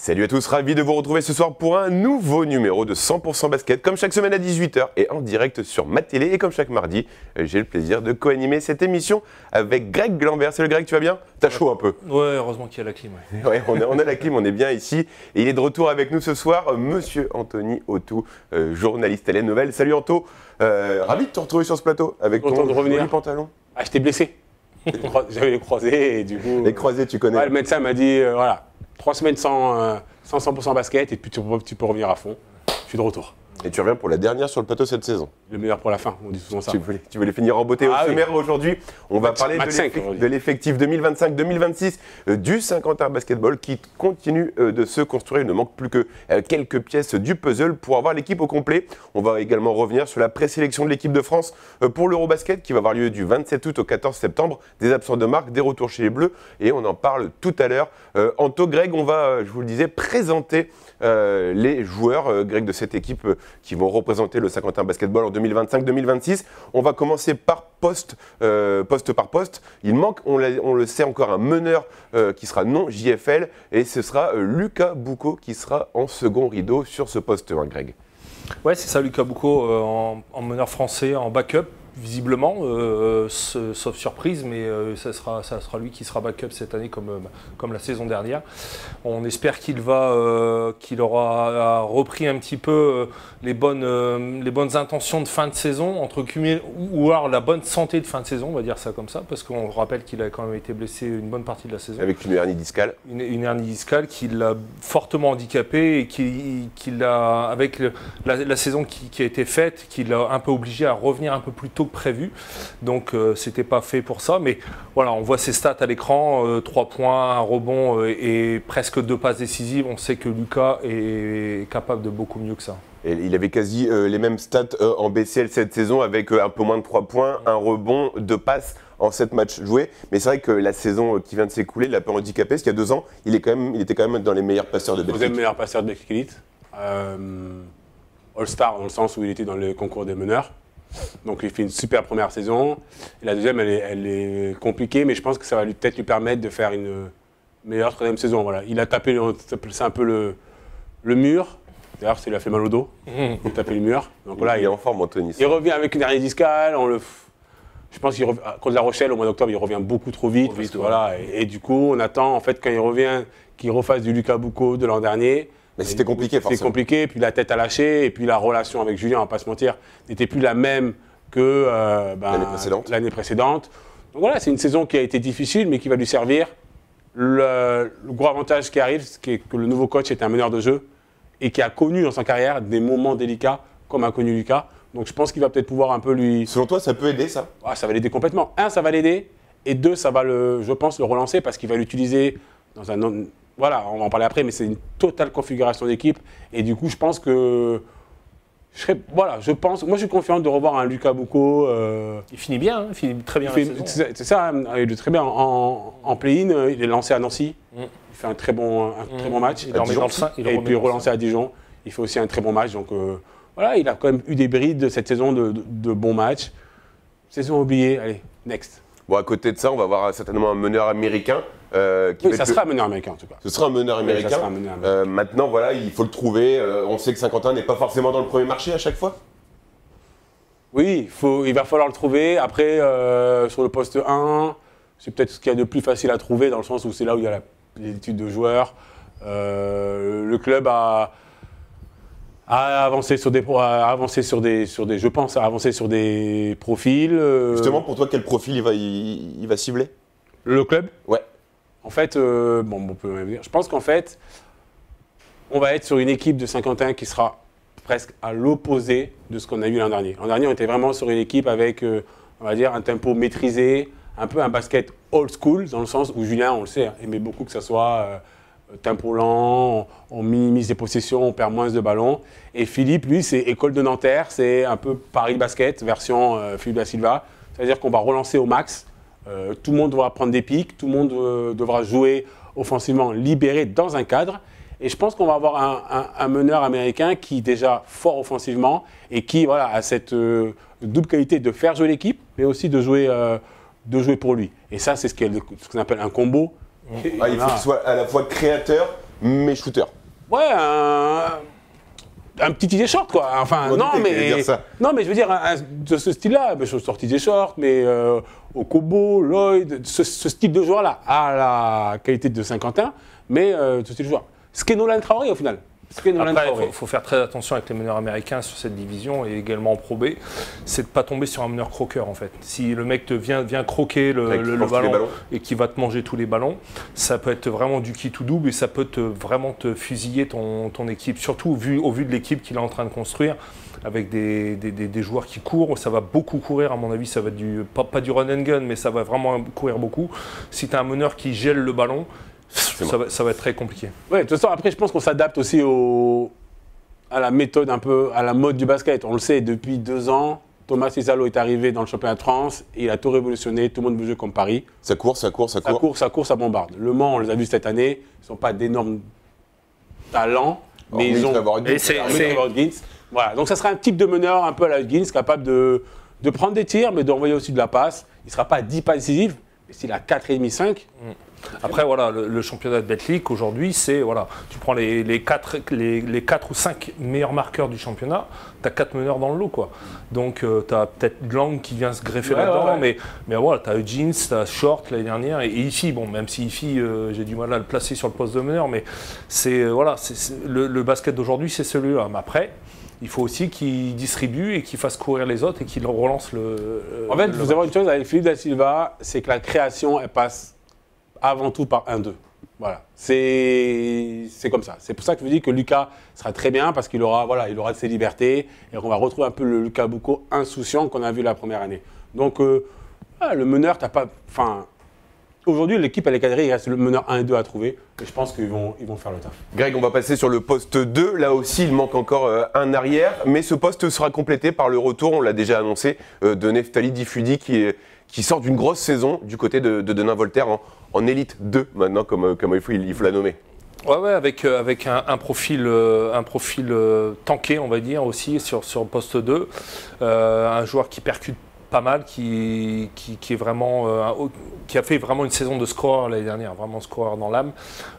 Salut à tous, ravi de vous retrouver ce soir pour un nouveau numéro de 100% basket, comme chaque semaine à 18h et en direct sur ma télé. Et comme chaque mardi, j'ai le plaisir de co-animer cette émission avec Greg Lambert. Salut Greg, tu vas bien? T'as chaud un peu? Ouais, heureusement qu'il y a la clim. Ouais, on a la clim, on est bien ici. Et il est de retour avec nous ce soir, monsieur Anthony Autou, journaliste à la Nouvelle. Salut Anto, ravi de te retrouver sur ce plateau avec ton joli pantalon. Ah, j'étais blessé. J'avais les croisés et du coup... Les croisés, tu connais? Ouais, le médecin m'a dit, voilà, 3 semaines sans 100% basket et puis tu peux revenir à fond. Je suis de retour. Et tu reviens pour la dernière sur le plateau cette saison. Le meilleur pour la fin, on dit souvent ça. Tu voulais finir en beauté au sommaire aujourd'hui. On va parler de l'effectif 2025-2026 du Saint-Quentin Basketball qui continue de se construire. Il ne manque plus que quelques pièces du puzzle pour avoir l'équipe au complet. On va également revenir sur la présélection de l'équipe de France pour l'Eurobasket qui va avoir lieu du 27 août au 14 septembre. Des absents de marque, des retours chez les Bleus et on en parle tout à l'heure. Anto, Greg, on va, je vous le disais, présenter les joueurs, Greg, de cette équipe qui vont représenter le Saint-Quentin Basketball en 2025-2026. On va commencer par poste par poste. Il manque, on le sait encore, un meneur qui sera non JFL et ce sera Lucas Boucaud qui sera en second rideau sur ce poste 1, Greg. Ouais, c'est ça, Lucas Boucaud en meneur français, en backup. Visiblement, sauf surprise, mais ça sera lui qui sera backup cette année comme la saison dernière. On espère qu'il aura repris un petit peu les bonnes intentions de fin de saison, entre guillemets, ou alors la bonne santé de fin de saison, on va dire ça comme ça, parce qu'on rappelle qu'il a quand même été blessé une bonne partie de la saison. Avec une hernie discale. Une hernie discale qui l'a fortement handicapé et qui l'a, avec la saison qui a été faite, qui l'a un peu obligé à revenir un peu plus tôt que prévu, donc c'était pas fait pour ça, mais voilà, on voit ses stats à l'écran, 3 points, un rebond et presque 2 passes décisives. On sait que Lucas est capable de beaucoup mieux que ça. Et il avait quasi les mêmes stats en BCL cette saison avec un peu moins de 3 points, un rebond, 2 passes en 7 matchs joués. Mais c'est vrai que la saison qui vient de s'écouler l'a un peu handicapé, parce qu'il y a 2 ans, il était quand même dans les meilleurs passeurs de Betclic. Deuxième meilleur passeur de Betclic Elite. All-Star dans le sens où il était dans le concours des meneurs. Donc il fait une super première saison. Et la deuxième, elle est compliquée, mais je pense que ça va peut-être lui permettre de faire une meilleure troisième saison. Voilà. Il a tapé, c'est un peu le mur. D'ailleurs, ça lui a fait mal au dos. Il a tapé le mur. Donc voilà, il est en forme, Anthony. Il revient avec une hernie discale. Je pense qu'il contre La Rochelle au mois d'octobre, il revient beaucoup trop vite. Voilà, et du coup, on attend en fait quand il revient qu'il refasse du Lucas Boucaud de l'an dernier. Mais c'était compliqué, forcément. C'était compliqué, puis la tête a lâché, et puis la relation avec Julien, on ne va pas se mentir, n'était plus la même que l'année précédente. Donc voilà, c'est une saison qui a été difficile, mais qui va lui servir. Le gros avantage qui arrive, c'est que le nouveau coach est un meneur de jeu, et qui a connu dans sa carrière des moments délicats, comme a connu Lucas. Donc je pense qu'il va peut-être pouvoir un peu lui... Selon toi, ça peut aider, ça? Ça va l'aider complètement. 1, ça va l'aider, et 2, ça va, je pense, le relancer, parce qu'il va l'utiliser dans un autre... Voilà, on va en parler après, mais c'est une totale configuration d'équipe. Et du coup, je pense que... moi, je suis confiant de revoir un Lucas Boucaud. Il finit bien, hein, il finit très bien la saison. C'est ça, il est très bien en play-in. Il est lancé à Nancy. Il fait un très bon match. Et puis relancé à Dijon. Il fait aussi un très bon match. Donc voilà, il a quand même eu des brides cette saison de bons matchs. Saison oubliée, allez, next. Bon, à côté de ça, on va avoir certainement un meneur américain. Ça sera un meneur américain en tout cas. Ce sera un meneur américain. Ça sera un meneur américain. Maintenant, voilà, il faut le trouver. On sait que Saint-Quentin n'est pas forcément dans le premier marché à chaque fois. Oui, il va falloir le trouver. Après, sur le poste 1, c'est peut-être ce qu'il y a de plus facile à trouver dans le sens où c'est là où il y a les études de joueurs. Le club a avancé sur des profils. Justement, pour toi, quel profil il va cibler? Le club? Ouais. En fait, on peut même dire. Je pense qu'en fait, on va être sur une équipe de Saint-Quentin qui sera presque à l'opposé de ce qu'on a eu l'an dernier. L'an dernier, on était vraiment sur une équipe avec, on va dire, un tempo maîtrisé, un peu un basket old school, dans le sens où Julien, on le sait, aimait beaucoup que ça soit tempo lent, on minimise les possessions, on perd moins de ballons. Et Philippe, lui, c'est école de Nanterre, c'est un peu Paris Basket, version Philippe da Silva. C'est-à-dire qu'on va relancer au max. Tout le monde devra prendre des pics, tout le monde devra jouer offensivement libéré dans un cadre. Et je pense qu'on va avoir un meneur américain qui est déjà fort offensivement et qui voilà, a cette double qualité de faire jouer l'équipe, mais aussi de jouer pour lui. Et ça, c'est ce qu'on appelle un combo. Il faut qu'il soit à la fois créateur, mais shooter. Ouais, un petit TJ short, quoi. Enfin, non, mais je veux dire, de ce style-là, je sors TJ short, mais Okobo, Lloyd, ce style de joueur-là a la qualité de Saint-Quentin, mais ce style de joueur. Ce qu'est Nolan Traoré, au final. Après, il faut faire très attention avec les meneurs américains sur cette division et également en Pro B, c'est de ne pas tomber sur un meneur croqueur en fait. Si le mec vient croquer le ballon et qui va te manger tous les ballons, ça peut être vraiment du qui tout double et ça peut vraiment te fusiller ton équipe, surtout au vu de l'équipe qu'il est en train de construire. Avec des joueurs qui courent, ça va beaucoup courir à mon avis, ça va être pas du run and gun, mais ça va vraiment courir beaucoup. Si tu as un meneur qui gèle le ballon, ça va être très compliqué. Ouais, de toute façon, après, je pense qu'on s'adapte aussi à la méthode, un peu à la mode du basket. On le sait, depuis 2 ans, Thomas Cissalo est arrivé dans le championnat de France et il a tout révolutionné. Tout le monde veut jouer comme Paris. Ça court, ça bombarde. Le Mans, on les a vus cette année, ils ne sont pas d'énormes talents, mais ils ont. Voilà, donc ça sera un type de meneur un peu à la Higgins, capable de prendre des tirs, mais d'envoyer aussi de la passe. Il ne sera pas 10 passes décisives, mais s'il a 4,5, 5. Après, voilà, le championnat de Betclic aujourd'hui, c'est, voilà, tu prends les 4 ou 5 meilleurs marqueurs du championnat, tu as 4 meneurs dans le lot, quoi. Donc, tu as peut-être Lang qui vient se greffer là-dedans, mais voilà, tu as Higgins, tu as Short l'année dernière, et Ifi, bon, même si Ifi, j'ai du mal à le placer sur le poste de meneur, mais c'est, voilà, le basket d'aujourd'hui, c'est celui-là. Mais après, il faut aussi qu'il distribue et qu'il fasse courir les autres et qu'il relance En fait, il faut savoir une chose avec Philippe Da Silva, c'est que la création, elle passe avant tout par 1-2. Voilà. C'est comme ça. C'est pour ça que je vous dis que Lucas sera très bien parce qu'il aura, il aura de ses libertés et qu'on va retrouver un peu le Lucas Boucaud insouciant qu'on a vu la première année. Donc, le meneur, t'as pas. Enfin, aujourd'hui, l'équipe, elle est cadrée, il reste le meneur 1 et 2 à trouver. Et je pense qu'ils vont faire le taf. Greg, on va passer sur le poste 2. Là aussi, il manque encore un arrière. Mais ce poste sera complété par le retour, on l'a déjà annoncé, de Neftali Difudi qui sort d'une grosse saison du côté de Denain Voltaire en élite 2 maintenant, comme il faut la nommer. Ouais, avec un profil tanké, on va dire, aussi sur le poste 2. Un joueur qui percute pas mal, qui est vraiment, qui a fait vraiment une saison de scoreur l'année dernière, vraiment scoreur dans l'âme.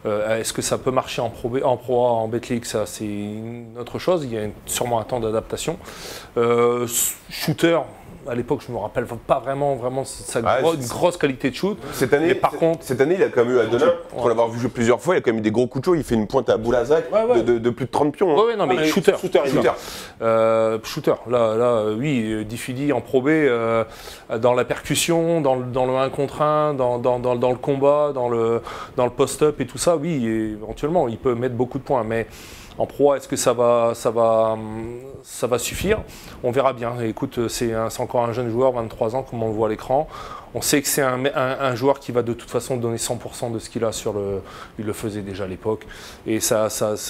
Est-ce que ça peut marcher en Pro A, en Betclic? Ça, c'est une autre chose. Il y a sûrement un temps d'adaptation. Shooter. À l'époque, je ne me rappelle pas vraiment sa grosse qualité de shoot. Cette année, il a quand même eu à Denain, pour l'avoir vu jouer plusieurs fois, il a quand même eu des gros coups de chaud. Il fait une pointe à Boulazac de plus de 30 pions. Oui, non, mais shooter. Là, oui, Difudi en Pro B, dans la percussion, dans le 1 contre 1, dans le combat, dans le post-up et tout ça, oui, éventuellement, il peut mettre beaucoup de points. Mais en Pro, est-ce que ça va suffire? On verra bien. Écoute, c'est encore un jeune joueur, 23 ans, comme on le voit à l'écran. On sait que c'est un joueur qui va de toute façon donner 100% de ce qu'il a il le faisait déjà à l'époque. Et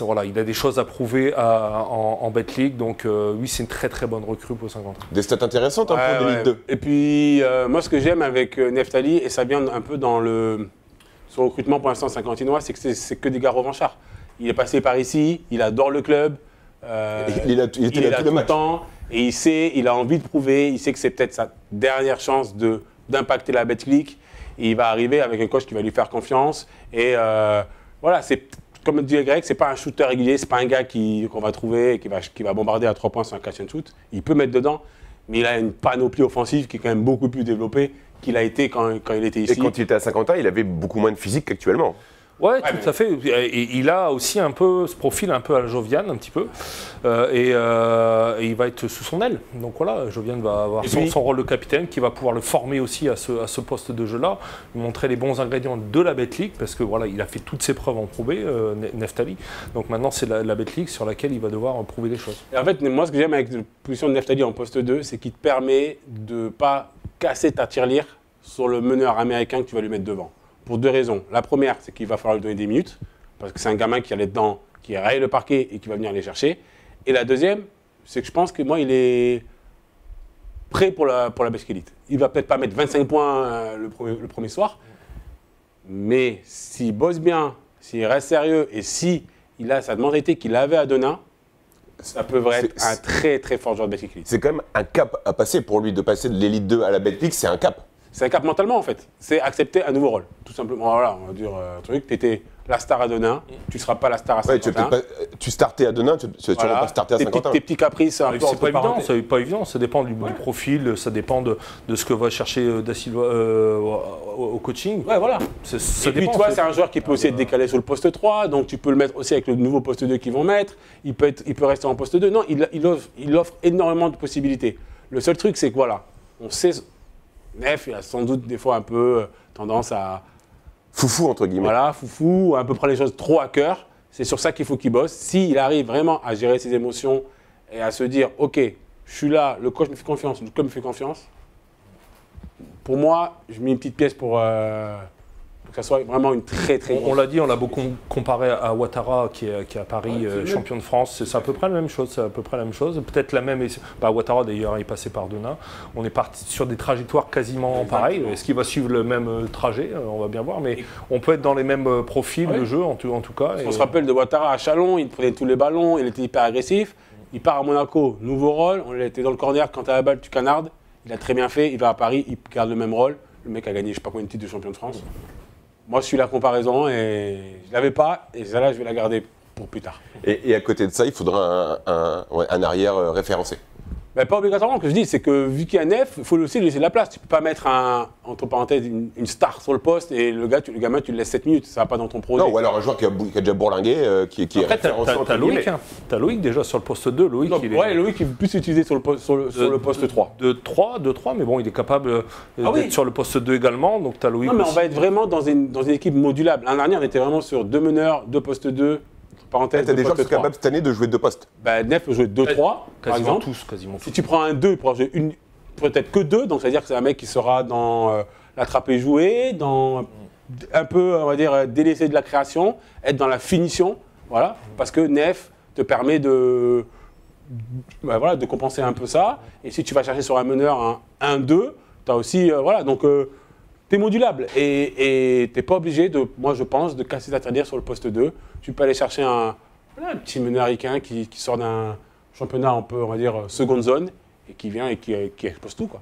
voilà, il a des choses à prouver en Betclic. Donc oui, c'est une très très bonne recrue pour 50. Des stats intéressantes pour l'élite 2. Et puis, moi, ce que j'aime avec Neftali, et ça vient un peu dans son recrutement pour l'instant 50inois, c'est que c'est que des gars revanchards. Il est passé par ici, il adore le club, il était là tout le temps, et il a envie de prouver, il sait que c'est peut-être sa dernière chance d'impacter la Betclic, et il va arriver avec un coach qui va lui faire confiance, et voilà, c'est comme dit Greg, c'est pas un shooter régulier, c'est pas un gars qu'on va trouver et qui va bombarder à 3 points sur un catch and shoot, il peut mettre dedans, mais il a une panoplie offensive qui est quand même beaucoup plus développée qu'il a été quand il était ici. Et quand il était à Saint-Quentin, il avait beaucoup moins de physique qu'actuellement. Ouais, tout à fait. Et il a aussi un peu ce profil un peu à la Jovian, un petit peu. Et il va être sous son aile. Donc voilà, Jovian va avoir son rôle de capitaine qui va pouvoir le former aussi à ce poste de jeu-là, lui montrer les bons ingrédients de la Betclic, parce que voilà, il a fait toutes ses preuves en Pro B, Neftali. Donc maintenant, c'est la Betclic sur laquelle il va devoir prouver des choses. Et en fait, moi, ce que j'aime avec la position de Neftali en poste 2, c'est qu'il te permet de ne pas casser ta tirelire sur le meneur américain que tu vas lui mettre devant. Pour 2 raisons. La première, c'est qu'il va falloir lui donner des minutes, parce que c'est un gamin qui allait dedans, qui raye le parquet et qui va venir les chercher. Et la deuxième, c'est que je pense que moi, il est prêt pour la Betclic Elite. Il va peut-être pas mettre 25 points le premier soir, mais s'il bosse bien, s'il reste sérieux et s'il a sa mentalité qu'il avait à Denain, ça peut être un très très fort joueur de Betclic Elite. C'est quand même un cap à passer pour lui, de passer de l'élite 2 à la Betclic, c'est un cap. C'est un cap mentalement en fait. C'est accepter un nouveau rôle, tout simplement. Voilà, on va dire un truc. Tu étais la star à Denain, tu ne seras pas la star à Saint-Quentin. Tu startais à Denain, tu ne vas pas starter à Saint-Quentin. Tes petits caprices, c'est pas évident, ça dépend du profil, ça dépend de ce que va chercher Da Silva au coaching. Ouais, voilà. Et puis toi, c'est un joueur qui peut aussi être décalé sur le poste 3, donc tu peux le mettre aussi avec le nouveau poste 2 qu'ils vont mettre, il peut rester en poste 2. Non, il offre énormément de possibilités. Le seul truc, c'est que voilà, on sait, Nef, il a sans doute des fois un peu tendance à... Foufou, entre guillemets. Voilà, foufou, un peu prendre les choses trop à cœur. C'est sur ça qu'il faut qu'il bosse. S'il arrive vraiment à gérer ses émotions et à se dire, OK, je suis là, le coach me fait confiance, le club me fait confiance, pour moi, je mets une petite pièce pour que ça soit vraiment une très grosse. On l'a dit, on l'a beaucoup comparé à Ouattara qui est à Paris, champion de France. C'est à peu près la même chose. Peut-être la même. Ouattara d'ailleurs est passé par Denain. On est parti sur des trajectoires quasiment pareilles. Est-ce qu'il va suivre le même trajet? On va bien voir. Mais on peut être dans les mêmes profils de jeu en tout cas. On se rappelle de Ouattara à Chalon, il prenait tous les ballons, il était hyper agressif. Il part à Monaco, nouveau rôle. On était dans le corner, quand tu as la balle, tu canardes. Il a très bien fait. Il va à Paris, il garde le même rôle. Le mec a gagné je ne sais pas combien de titres de champion de France. Moi, je suis la comparaison et je ne l'avais pas. Et celle-là, je vais la garder pour plus tard. Et à côté de ça, il faudra un arrière référencé. Ben, pas obligatoirement, que je dis, c'est que vu qu'il y a Nef, il faut aussi lui laisser de la place. Tu ne peux pas mettre, entre parenthèses, une star sur le poste et le gamin, tu le laisses 7 minutes. Ça ne va pas dans ton projet. Non, ou alors un joueur qui a déjà bourlingué, qui est référencé. T'as Loïc, t'as Loïc déjà sur le poste 2. Loïc est plus utilisé sur le poste 3. De 3, mais bon, il est capable d'être sur le poste 2 également. Donc t'as Loïc. Non, mais on va être vraiment dans une équipe modulable. L'an dernier, on était vraiment sur 2 meneurs, 2 postes 2. T'as des joueurs qui sont capables cette année de jouer 2 postes. Nef peut jouer 2-3, par exemple. Quasiment tous. Si tu prends un 2, il pourra jouer peut-être que 2, donc ça veut dire que c'est un mec qui sera dans l'attraper jouer, dans un peu, on va dire, délaisser de la création, être dans la finition, voilà, parce que Nef te permet de compenser un peu ça. Et si tu vas chercher sur un meneur un 1-2, tu as aussi, donc tu es modulable et tu n'es pas obligé, moi je pense, de casser ta tanière sur le poste 2. Tu peux aller chercher un petit meneur ricain qui sort d'un championnat un peu, on va dire, seconde zone et qui vient et qui expose tout, quoi.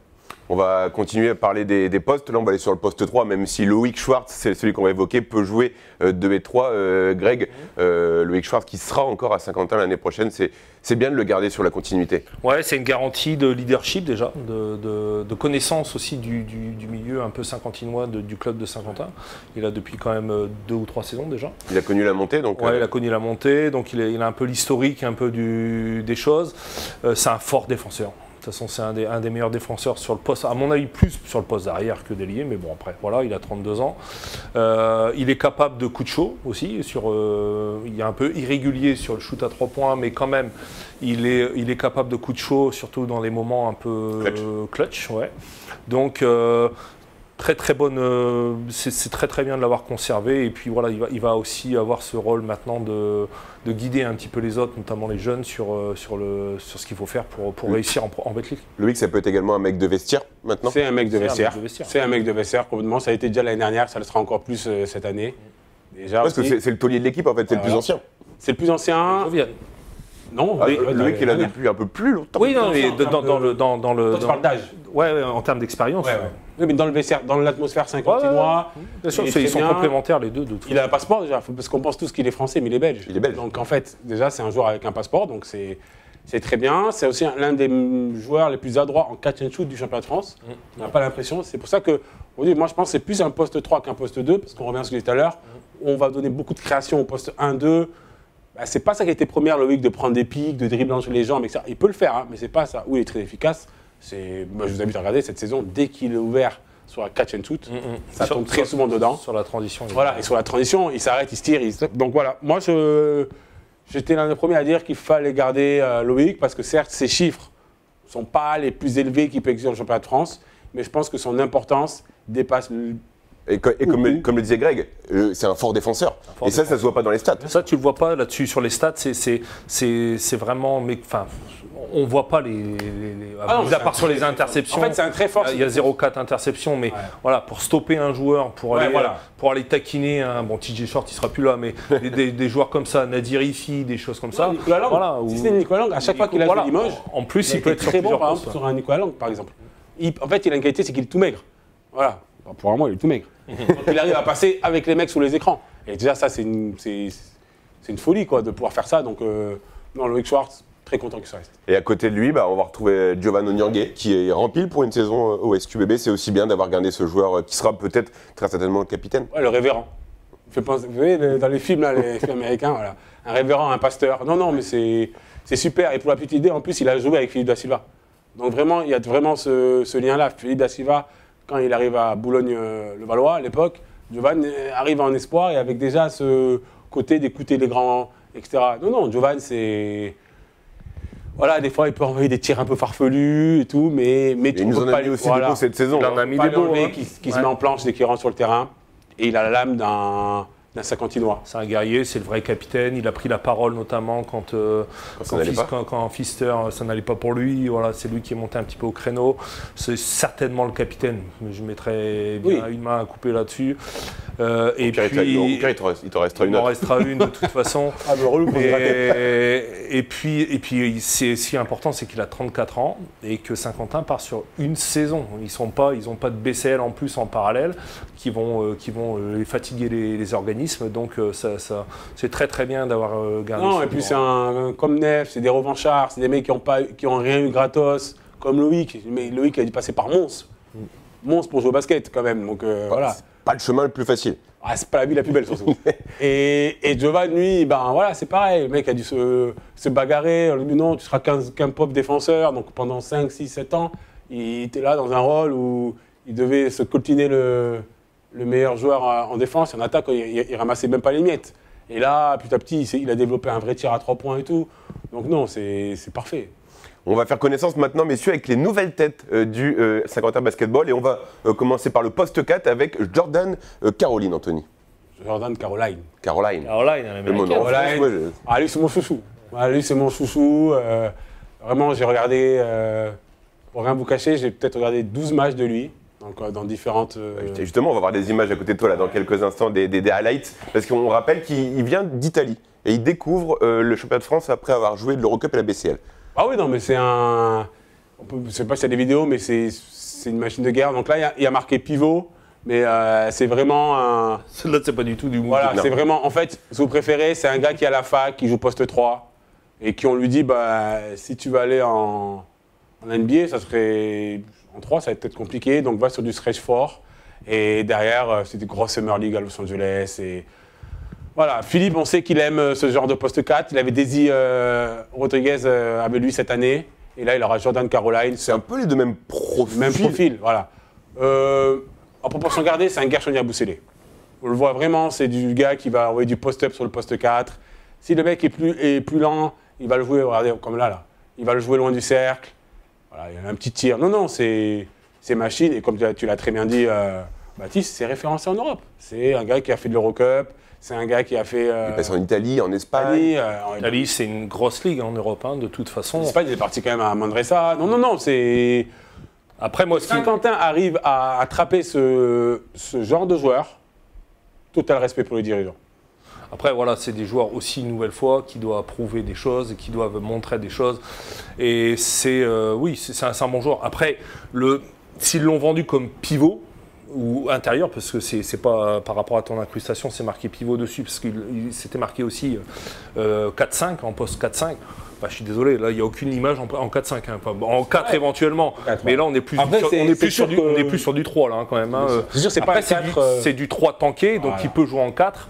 On va continuer à parler des postes. Là, on va aller sur le poste 3, même si Loïc Schwartz, c'est celui qu'on va évoquer, peut jouer 2 et 3. Greg, Loïc Schwartz qui sera encore à Saint-Quentin l'année prochaine, c'est bien de le garder sur la continuité. Ouais, c'est une garantie de leadership déjà, de connaissance aussi du milieu un peu saint-quentinois du club de Saint-Quentin. Il a depuis quand même 2 ou 3 saisons déjà. Il a connu la montée, donc. Ouais, il a connu la montée, donc il a un peu l'historique, un peu des choses. C'est un fort défenseur. De toute façon, c'est un des meilleurs défenseurs sur le poste, à mon avis, plus sur le poste d'arrière que d'ailier, mais bon, après, voilà, il a 32 ans. Il est capable de coup de chaud aussi. Il est un peu irrégulier sur le shoot à 3 points, mais quand même, il est capable de coup de chaud, surtout dans les moments un peu clutch. Ouais. Donc, très bonne. C'est très bien de l'avoir conservé. Et puis voilà, il va aussi avoir ce rôle maintenant de guider un petit peu les autres, notamment les jeunes, sur ce qu'il faut faire pour réussir en Betclic. Loïc, ça peut être également un mec de vestiaire maintenant. C'est un mec de vestiaire. C'est un mec de vestiaire, complètement. Ça a été déjà l'année dernière, ça le sera encore plus cette année. Déjà, parce que c'est le taulier de l'équipe, en fait, c'est le plus ancien. C'est le plus ancien. Non, Loïc est là depuis un peu plus longtemps. Oui, non, mais dans le. Tu parles d'âge. Ouais, en termes d'expérience. Oui, mais dans le vestiaire, dans l'atmosphère saint-quentinois. Bien sûr, ils sont complémentaires les deux. Il a un passeport déjà, parce qu'on pense tous qu'il est français, mais il est belge. Il est belge. Donc en fait, déjà, c'est un joueur avec un passeport, donc c'est très bien. C'est aussi l'un des joueurs les plus adroits en catch and shoot du championnat de France. On n'a pas l'impression. C'est pour ça que, moi, je pense que c'est plus un poste 3 qu'un poste 2, parce qu'on revient à ce que je disais tout à l'heure. On va donner beaucoup de création au poste 1-2. C'est pas ça qui a été première, Loïc, de prendre des pics, de dribbler entre les jambes, etc. Il peut le faire, hein, mais c'est pas ça où il est très efficace. Moi, je vous invite à regarder cette saison, dès qu'il est ouvert sur la catch and shoot, ça tombe très souvent dedans. Sur la transition. Voilà, et sur la transition, il s'arrête, il se tire. Donc voilà, moi, j'étais l'un des premiers à dire qu'il fallait garder Loïc, parce que certes, ses chiffres ne sont pas les plus élevés qu'il peut exister dans le championnat de France, mais je pense que son importance dépasse Et comme le disait Greg, c'est un fort défenseur. Et ça se voit pas dans les stats. Ça, tu le vois pas là-dessus. Sur les stats, c'est vraiment. Enfin, on voit pas à part sur les interceptions. En fait, c'est un très fort. Il y a 0,4 interceptions, mais voilà, pour stopper un joueur, pour aller taquiner bon, TJ Short, il sera plus là, mais des joueurs comme ça, Nadir Ifi, des choses comme ça. Nicolas Lang. Voilà, si c'est Nicolas Lang, à chaque fois qu'il a joué Limoges, en plus, il peut être très bon, par exemple, sur un Nicolas Lang, par exemple. En fait, il a une qualité, c'est qu'il est tout maigre. Voilà. Pour moi, il est tout maigre. Donc il arrive à passer avec les mecs sous les écrans. Et déjà, ça, c'est une folie quoi, de pouvoir faire ça. Donc, non, Loïc Schwartz, très content qu'il se reste. Et à côté de lui, on va retrouver Giovanni Onyangé, qui est rempli pour une saison au SQBB. C'est aussi bien d'avoir gardé ce joueur qui sera peut-être très certainement le capitaine. Ouais, le révérend. Fait penser, vous voyez, dans les films, là, les films américains, voilà. Un révérend, un pasteur. Non, mais c'est super. Et pour la petite idée, en plus, il a joué avec Philippe Da Silva. Donc vraiment, il y a vraiment ce lien-là. Philippe Da Silva, quand il arrive à Boulogne-le-Valois, à l'époque, Giovanni arrive en espoir et avec déjà ce côté d'écouter les grands, etc. Non, Giovanni, c'est... Voilà, des fois, il peut envoyer des tirs un peu farfelus et tout, mais tu ne peux pas lui aussi beaucoup cette saison. Il en a mis des beaux. Qui se met en planche dès qu'il rentre sur le terrain. Et il a la lame d'un Saint-Quentinois. C'est un guerrier, c'est le vrai capitaine. Il a pris la parole notamment quand Pfister, ça n'allait pas pour lui. Voilà, c'est lui qui est monté un petit peu au créneau. C'est certainement le capitaine. Je mettrais bien une main à couper là-dessus. Et puis, il te restera une. Il en restera une de toute façon. Et puis, c'est si important, c'est qu'il a 34 ans et que Saint-Quentin part sur une saison. Ils n'ont pas de BCL en plus en parallèle qui vont les fatiguer les organismes. Donc c'est très très bien d'avoir gardé. Non, et puis c'est comme Nef, c'est des revanchards, c'est des mecs qui ont rien eu gratos, comme Loïc. Mais Loïc a dû passer par Mons. Mons pour jouer au basket quand même. Donc voilà. C'est pas le chemin le plus facile. Ah, c'est pas la vie la plus belle surtout. et Giovanni, lui, voilà, c'est pareil. Le mec a dû se bagarrer. On lui dit non, tu seras qu'un pop défenseur. Donc pendant 5, 6, 7 ans, il était là dans un rôle où il devait se coltiner le meilleur joueur en défense. En attaque, il ramassait même pas les miettes. Et là, petit à petit, il a développé un vrai tir à 3 points et tout. Donc non, c'est parfait. On va faire connaissance maintenant, messieurs, avec les nouvelles têtes du Saint-Quentin Basketball. Et on va commencer par le poste 4 avec Jordan Caroline, Anthony. Jordan Caroline. Caroline, Caroline. Ah, lui, c'est mon chouchou. Vraiment, j'ai regardé, pour rien vous cacher, j'ai peut-être regardé 12 matchs de lui. Donc, dans différentes... Justement, on va voir des images à côté de toi là, dans quelques instants, des highlights. Parce qu'on rappelle qu'il vient d'Italie. Et il découvre le championnat de France après avoir joué de l'Eurocup et la BCL. Ah oui, non, mais c'est un... Je ne sais pas s'il y a des vidéos, mais c'est une machine de guerre. Donc là, il y a marqué pivot, mais c'est vraiment un... Là, c'est pas du tout du move. Voilà, c'est vraiment... En fait, si vous préférez, c'est un gars qui est à la fac, qui joue poste 3, et qui on lui dit, si tu veux aller en NBA, ça serait... En 3, ça va être peut-être compliqué, donc va sur du stretch fort. Et derrière, c'est des grosses Summer League à Los Angeles. Et... Voilà, Philippe, on sait qu'il aime ce genre de poste 4. Il avait Daisy Rodriguez avec lui cette année. Et là, il aura Jordan Caroline. C'est un peu les deux mêmes profils. Même profil, voilà. En proportion gardée, c'est un Gershoni Aboussélé. On le voit vraiment, c'est du gars qui va envoyer du post-up sur le poste 4. Si le mec est plus lent, il va le jouer, regardez, comme là. Il va le jouer loin du cercle. Voilà, il y a un petit tir. Non, c'est machine. Et comme tu l'as très bien dit, Baptiste, c'est référencé en Europe. C'est un gars qui a fait de l'Eurocup. C'est un gars qui a fait... Il passe en Italie, en Espagne. L'Italie, c'est une grosse ligue en Europe, de toute façon. En Espagne, il est parti quand même à Manresa. Non, c'est... Après, moi, Saint-Quentin arrive à attraper ce genre de joueur. Total respect pour les dirigeants. Après, voilà, c'est des joueurs aussi, une nouvelle fois, qui doivent prouver des choses et qui doivent montrer des choses. Et c'est un bon joueur. Après, s'ils l'ont vendu comme pivot ou intérieur, parce que c'est pas par rapport à ton incrustation, c'est marqué pivot dessus, parce qu'il s'était marqué aussi 4-5, en poste 4-5. Je suis désolé, là, il n'y a aucune image en 4-5. En 4 éventuellement. 4, mais là, on est plus sur du 3, là, quand même. C'est sûr, c'est du 3 tanké, donc il peut jouer en 4.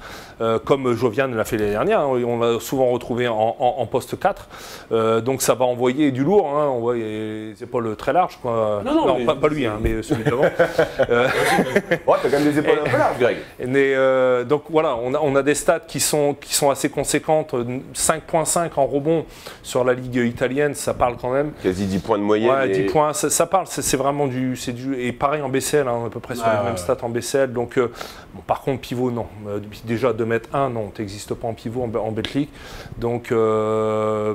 Comme Jovian l'a fait l'année dernière, on l'a souvent retrouvé en poste 4. Donc ça va envoyer du lourd, on voit les épaules très larges. Quoi. Non, pas lui, mais celui d'avant. T'as quand même des épaules un peu larges, Greg. Donc voilà, on a des stats qui sont assez conséquentes. 5.5 en rebond sur la ligue italienne, ça parle quand même. Quasi 10 points de moyenne. Ouais, 10 points, ça parle, c'est vraiment du... Et pareil en BCL, on est à peu près sur les mêmes stats en BCL. Donc, par contre, pivot, non. Déjà, 2m1, non, tu n'existes pas en pivot en Betclic. Donc,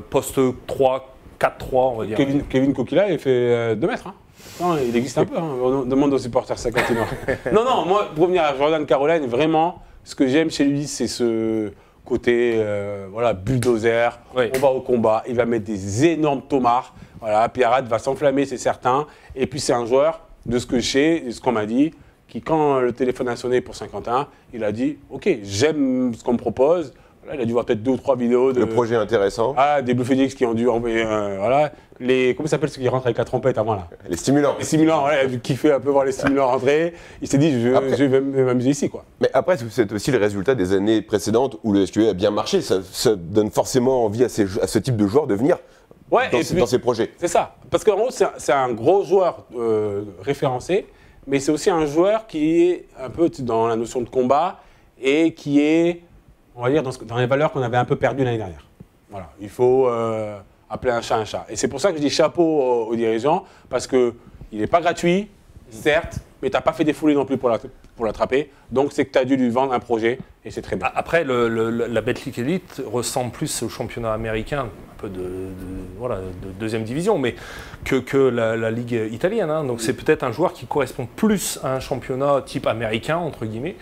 poste 3, 4-3, on va dire. Kevin Kokila, il fait 2 mètres. Non, il existe un peu. On demande aux supporters Saint-Quentinois. non, moi, pour revenir à Jordan Caroline, vraiment, ce que j'aime chez lui, c'est ce côté bulldozer. Oui. On va au combat, il va mettre des énormes tomards. Voilà, Pierrat va s'enflammer, c'est certain. Et puis, c'est un joueur, de ce que je sais, de ce qu'on m'a dit, qui, quand le téléphone a sonné pour Saint-Quentin, il a dit « Ok, j'aime ce qu'on me propose ». Il a dû voir peut-être 2 ou 3 vidéos de... Le projet intéressant. Ah, des Blue Phoenix qui ont dû envoyer... voilà. Comment ça s'appelle ceux qui rentrent avec la trompette avant là? Les stimulants. Les stimulants, ouais, il a kiffé un peu voir les stimulants rentrer. Il s'est dit, je vais m'amuser ici, quoi. Mais après, c'est aussi le résultat des années précédentes où le SQE a bien marché. Ça donne forcément envie à ce type de joueurs de venir dans ces projets. C'est ça. Parce qu'en gros, c'est un gros joueur référencé, mais c'est aussi un joueur qui est un peu dans la notion de combat et qui est, on va dire, dans les valeurs qu'on avait un peu perdues l'année dernière. Voilà. Il faut appeler un chat un chat. Et c'est pour ça que je dis chapeau aux dirigeants, parce qu'il n'est pas gratuit, certes, mais tu n'as pas fait des foulées non plus pour l'attraper. Donc c'est que tu as dû lui vendre un projet, et c'est très bien. Après, la Betclic Elite ressemble plus au championnat américain, un peu de deuxième division, mais que la Ligue italienne. Hein. Donc c'est peut-être un joueur qui correspond plus à un championnat type américain, entre guillemets,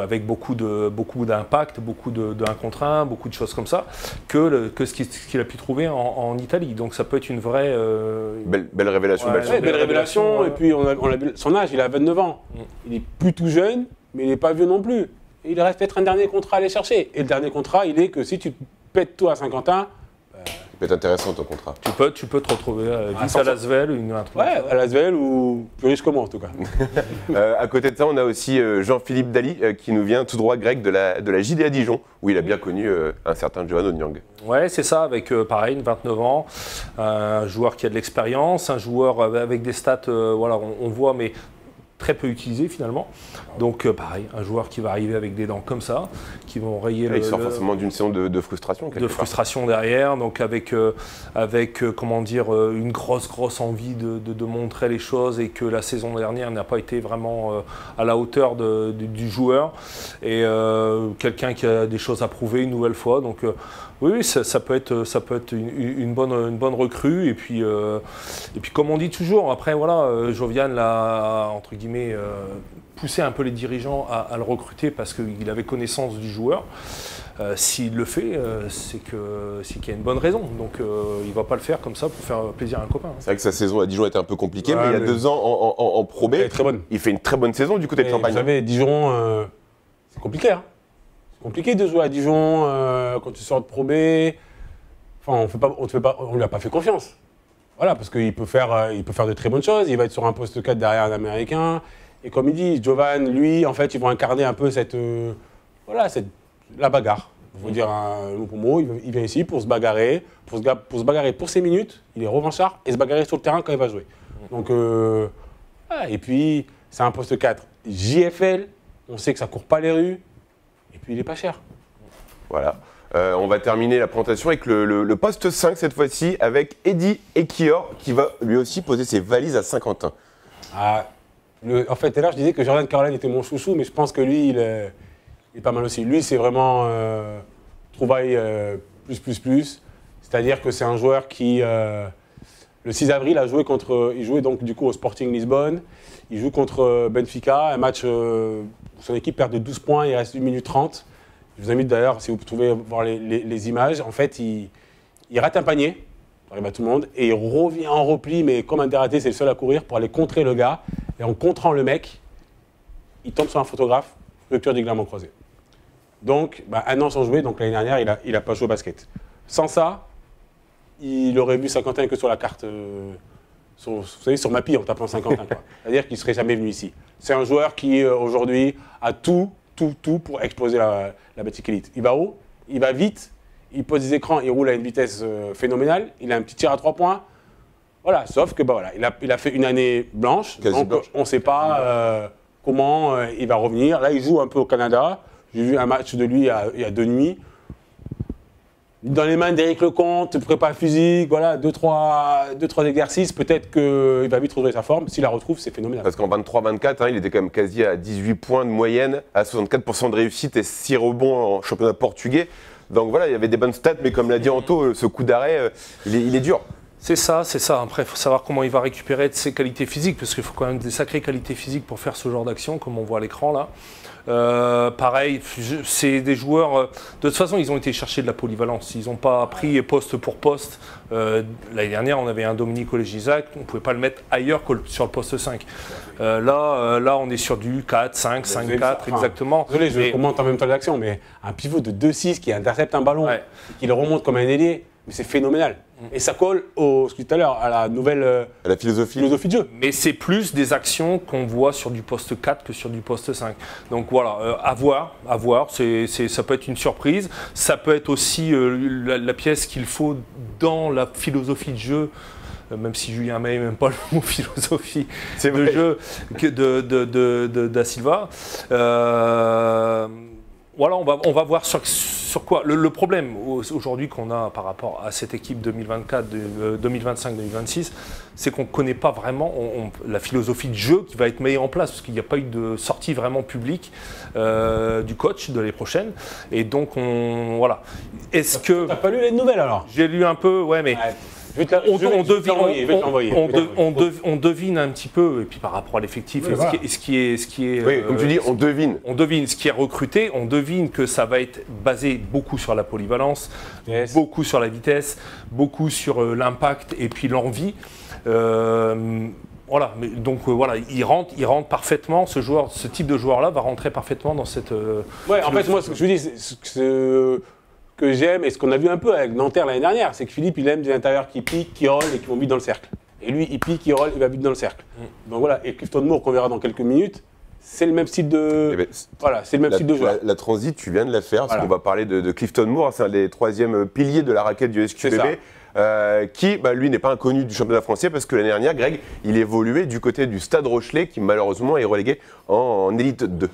avec beaucoup d'impact, beaucoup de 1 contre 1, beaucoup de choses comme ça, que ce qu'il a pu trouver en Italie. Donc ça peut être une vraie... Belle révélation. Belle révélation, et puis on a vu son âge, il a 29 ans. Il est plus tout jeune, mais il n'est pas vieux non plus. Et il reste peut-être un dernier contrat à aller chercher. Et le dernier contrat, il est que si tu pètes tout à Saint-Quentin... Ça peut être intéressant ton contrat. Tu peux te retrouver vite à l'Asvel ou un truc. Ouais, à l'Asvel ou plus riche que moi en tout cas. À côté de ça, on a aussi Jean-Philippe Daly qui nous vient tout droit grec de la JDA Dijon, où il a bien connu un certain Johan Onyang. Ouais, c'est ça, avec pareil, 29 ans, un joueur qui a de l'expérience, un joueur avec des stats, on voit, mais très peu utilisé finalement. Donc pareil, un joueur qui va arriver avec des dents comme ça, qui vont rayer il sort forcément d'une saison de frustration. De frustration derrière, donc avec comment dire, une grosse envie de montrer les choses, et que la saison dernière n'a pas été vraiment à la hauteur du joueur, et quelqu'un qui a des choses à prouver une nouvelle fois. Donc oui, ça peut être une bonne recrue, et puis comme on dit toujours, après voilà, Jovian l'a entre guillemets poussé un peu les dirigeants à le recruter parce qu'il avait connaissance du joueur. S'il le fait, c'est qu'il y a une bonne raison. Donc il ne va pas le faire comme ça pour faire plaisir à un copain. C'est vrai que sa saison à Dijon était un peu compliquée, mais il y a 2 ans en Pro B, il fait une très bonne saison du côté de Champagne. Vous savez, Dijon, c'est compliqué. Hein. C'est compliqué de jouer à Dijon quand tu sors de Pro B. Enfin, on lui a pas fait confiance. Voilà, parce qu'il peut faire de très bonnes choses. Il va être sur un poste 4 derrière un Américain. Et comme il dit, Jovan, lui, en fait, ils vont incarner un peu la bagarre. Il faut dire un mot. Il vient ici pour se bagarrer, pour se bagarrer pour ses minutes. Il est revanchard et se bagarrer sur le terrain quand il va jouer. Donc, et puis, c'est un poste 4 JFL. On sait que ça court pas les rues. Et puis, il est pas cher. Voilà. On va terminer la présentation avec le poste 5 cette fois-ci, avec Eddy Ekior qui va lui aussi poser ses valises à Saint-Quentin. En fait, là, je disais que Jordan Caroline était mon chouchou, mais je pense que lui, il est pas mal aussi. Lui, c'est vraiment trouvaille plus. C'est-à-dire que c'est un joueur qui, le 6 avril, il jouait donc du coup au Sporting Lisbonne. Il joue contre Benfica, un match où son équipe perd de 12 points, il reste 1 minute 30. Je vous invite d'ailleurs, si vous pouvez voir les images, en fait, il rate un panier, ça arrive à tout le monde, et il revient en repli, mais comme un dératé, c'est le seul à courir pour aller contrer le gars. Et en contrant le mec, il tombe sur un photographe, rupture des ligaments croisés. Donc, 1 an sans jouer, donc l'année dernière, il n'a pas joué au basket. Sans ça, il aurait vu Saint-Quentin que sur la carte, vous savez, sur Mappy en tapant Saint-Quentin. C'est-à-dire qu'il ne serait jamais venu ici. C'est un joueur qui, aujourd'hui, a tout pour exploser la Betclic Elite. Il va haut, il va vite, il pose des écrans, il roule à une vitesse phénoménale, il a un petit tir à 3 points. Voilà, sauf que il a fait une année blanche, donc on ne sait pas comment il va revenir. Là, il joue un peu au Canada. J'ai vu un match de lui il y a 2 nuits. Dans les mains d'Éric Lecomte, prépa physique, voilà, 2-3 exercices, peut-être qu'il va vite retrouver sa forme. S'il la retrouve, c'est phénoménal. Parce qu'en 23-24, il était quand même quasi à 18 points de moyenne, à 64% de réussite et 6 rebonds en championnat portugais. Donc voilà, il y avait des bonnes stats, mais comme l'a dit Anto, ce coup d'arrêt, il est dur. C'est ça. Après, il faut savoir comment il va récupérer de ses qualités physiques, parce qu'il faut quand même des sacrées qualités physiques pour faire ce genre d'action, comme on voit à l'écran là. Pareil, c'est des joueurs. De toute façon, ils ont été chercher de la polyvalence. Ils n'ont pas pris poste pour poste. L'année dernière, on avait un Dominique Olegisac, on ne pouvait pas le mettre ailleurs que sur le poste 5. Là, on est sur du 4, 5, 5, 4, exactement. Désolé, je commente en même temps l'action, mais un pivot de 2-6 qui intercepte un ballon, qui le remonte comme un ailier, mais c'est phénoménal. Et ça colle, ce que je disais tout à l'heure, à la nouvelle à la philosophie de jeu. Mais c'est plus des actions qu'on voit sur du poste 4 que sur du poste 5. Donc voilà, à voir. Ça peut être une surprise. Ça peut être aussi la pièce qu'il faut dans la philosophie de jeu. Même si Julien May n'aime pas le mot philosophie de jeu de Da Silva. Voilà, on va voir sur quoi. Le problème aujourd'hui qu'on a par rapport à cette équipe 2025-2026, c'est qu'on ne connaît pas vraiment la philosophie de jeu qui va être mise en place, parce qu'il n'y a pas eu de sortie vraiment publique du coach de l'année prochaine. Et donc, voilà. Est-ce que... T'as pas lu les nouvelles alors? J'ai lu un peu, ouais, mais... On devine un petit peu, et puis par rapport à l'effectif, ce qui est oui, comme tu dis, on devine. On devine ce qui est recruté, on devine que ça va être basé beaucoup sur la polyvalence, beaucoup sur la vitesse, beaucoup sur l'impact et puis l'envie. Voilà, voilà, il rentre parfaitement, ce type de joueur-là va rentrer parfaitement dans cette... Ouais, en fait, moi, ce que je vous dis, que j'aime, et ce qu'on a vu un peu avec Nanterre l'année dernière, c'est que Philippe, il aime des intérieurs qui piquent, qui rollent et qui vont vite dans le cercle. Et lui, il pique, il roll, il va vite dans le cercle. Donc voilà, et Clifton Moore, qu'on verra dans quelques minutes, c'est le même style de, style de joueur. La transit, tu viens de la faire, parce qu'on va parler de Clifton Moore, c'est un des troisièmes piliers de la raquette du SQBB. Qui, lui, n'est pas inconnu du championnat français, parce que l'année dernière, Greg, il évoluait du côté du Stade Rochelet, qui malheureusement est relégué en Élite 2.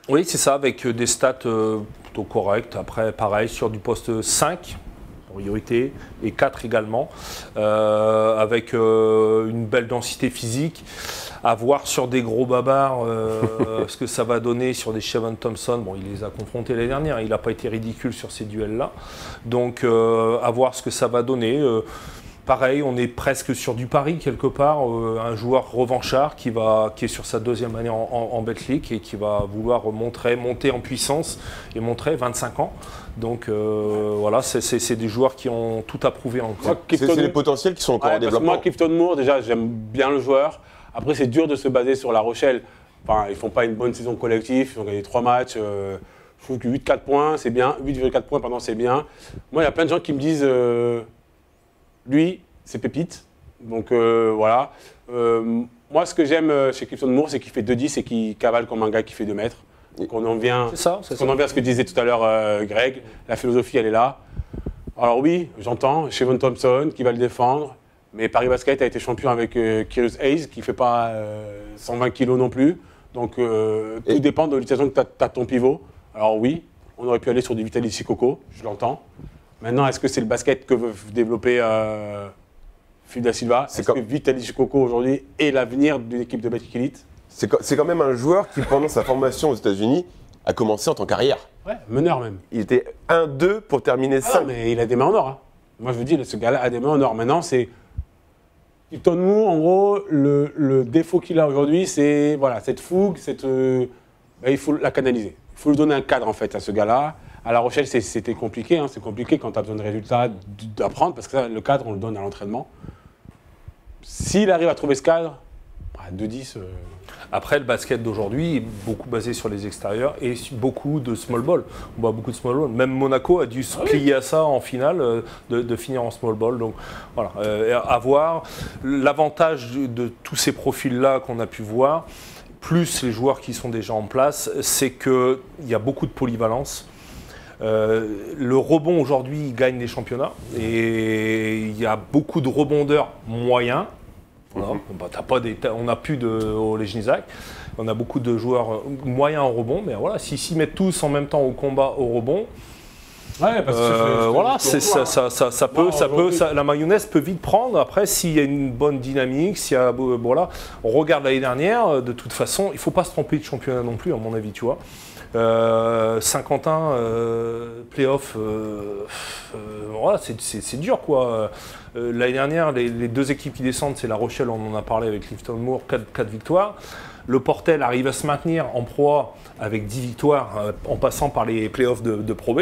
Oui, c'est ça, avec des stats plutôt correctes. Après, pareil, sur du poste 5, priorité, et 4 également, avec une belle densité physique. À voir sur des gros babards ce que ça va donner sur des Chevon Thompson. Bon, il les a confrontés l'année dernière, il n'a pas été ridicule sur ces duels-là. Donc, à voir ce que ça va donner. Pareil, on est presque sur du pari quelque part, un joueur revanchard qui est sur sa deuxième année en Betclic et qui va vouloir monter en puissance et montrer 25 ans. Donc voilà, c'est des joueurs qui ont tout à prouver encore. C'est les potentiels qui sont encore en développement. Moi, Clifton Moore, déjà, j'aime bien le joueur. Après, c'est dur de se baser sur La Rochelle. Enfin, ils ne font pas une bonne saison collective, ils ont gagné 3 matchs. Je trouve que 8,4 points, c'est bien. 8,4 points, pardon, c'est bien. Moi, il y a plein de gens qui me disent... lui, c'est pépite. Donc voilà. Moi, ce que j'aime chez Clifton Moore, c'est qu'il fait 2,10 et qu'il cavale comme un gars qui fait 2 mètres. Donc on en vient à ce que disait tout à l'heure Greg. La philosophie, elle est là. Alors oui, j'entends Chevon Thompson qui va le défendre. Mais Paris Basket a été champion avec Kyrus Hayes, qui ne fait pas 120 kilos non plus. Donc tout dépend de l'utilisation que tu as ton pivot. Alors oui, on aurait pu aller sur du Vitaly Chikoko, je l'entends. Maintenant, est-ce que c'est le basket que veut développer Philippe Da Silva? Est-ce que Vitaly Chikoko aujourd'hui est l'avenir d'une équipe de Betclic Elite? C'est quand même un joueur qui, pendant sa formation aux États-Unis, a commencé en tant qu'arrière. Ouais, meneur même. Il était 1-2 pour terminer 5. Mais il a des mains en or. Hein. Moi, je vous dis, ce gars-là a des mains en or. Maintenant, c'est... Clifton Moore, en gros, le défaut qu'il a aujourd'hui, c'est voilà, cette fougue, il faut la canaliser. Il faut lui donner un cadre, en fait, à ce gars-là. À La Rochelle, c'était compliqué. Hein. C'est compliqué quand tu as besoin de résultats, d'apprendre, parce que ça, le cadre, on le donne à l'entraînement. S'il arrive à trouver ce cadre, 2-10... Après, le basket d'aujourd'hui est beaucoup basé sur les extérieurs et beaucoup de small ball. On voit beaucoup de small ball. Même Monaco a dû se plier à ça en finale, de finir en small ball. Donc voilà, à voir. L'avantage de tous ces profils-là qu'on a pu voir, plus les joueurs qui sont déjà en place, c'est qu'il y a beaucoup de polyvalence. Le rebond aujourd'hui gagne les championnats et il y a beaucoup de rebondeurs moyens. Voilà. On n'a plus de Olegisac, on a beaucoup de joueurs moyens en rebond, mais voilà, s'ils s'y mettent tous en même temps au combat au rebond, Ouais, parce que voilà, la mayonnaise peut vite prendre. Après, s'il y a une bonne dynamique, s'il y a, voilà, on regarde l'année dernière. De toute façon, il ne faut pas se tromper de championnat non plus, à mon avis, tu vois. Saint-Quentin, play-off, voilà, c'est dur, quoi. L'année dernière, les deux équipes qui descendent, c'est La Rochelle, on en a parlé avec Clifton Moore, 4 victoires. Le Portel arrive à se maintenir en Pro A avec 10 victoires en passant par les play-offs de Pro B.